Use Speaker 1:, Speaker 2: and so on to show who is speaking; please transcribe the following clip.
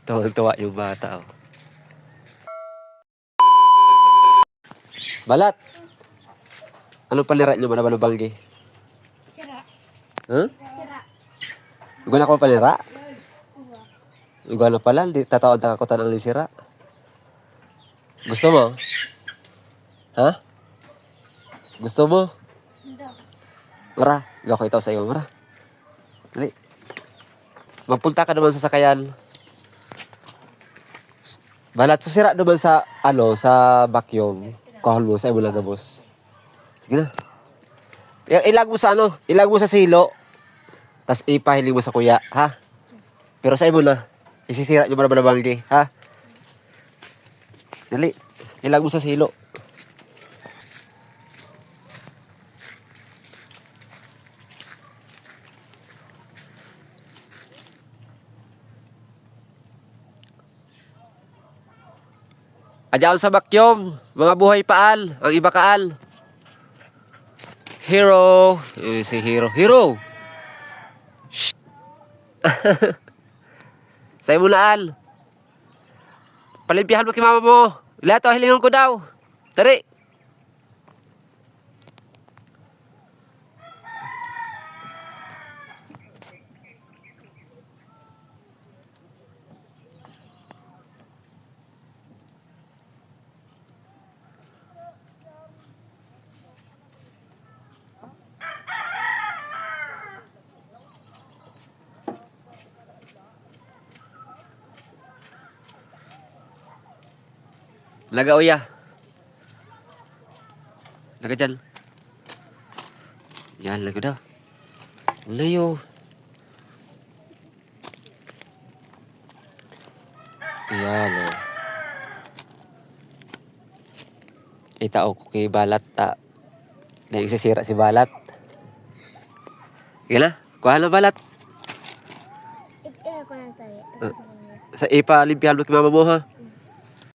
Speaker 1: Tuwang-tuwa yung bata. Oh. Balat! Ano palira nyo ba na balgi?
Speaker 2: Sira.
Speaker 1: Huh?
Speaker 2: Sira.
Speaker 1: Huwag na ko palira? Huwag na pala, di tatawad na kakutan ang lisira. Gusto mo? Ha? Gusto mo?
Speaker 2: Hindi.
Speaker 1: Mara, loko ito sa iyo, Mara. Dali. Magpunta ka naman sa sakayan. Balat, susira naman sa, sa vacuum. Kahol mo, sa imo lang boss. Sige na. Ilag mo sa ilag mo sa silo. Tapos ipahiling mo sa kuya, ha? Pero sa imo na. Isisira nyo ba naman ang balgi, ha? Dali. Ilag mo sa silo. Adyan sa vacuum, mga buhay paal, ang iba kaal. Hero, si Hero. Hero! Sa'yo mo na al. Palimpihan mo kay mama mo. Lahat o, hilingan ko daw. Tari. Laga uya. Laga dyan. Yan, laga daw. Layo. Yan o. Itao ko kay balat ta. Na sisira si balat. Sige na, kuha na balat.
Speaker 2: Ipila ko lang tayo.
Speaker 1: Sa ipa, limpihan mo kay mama mo ha.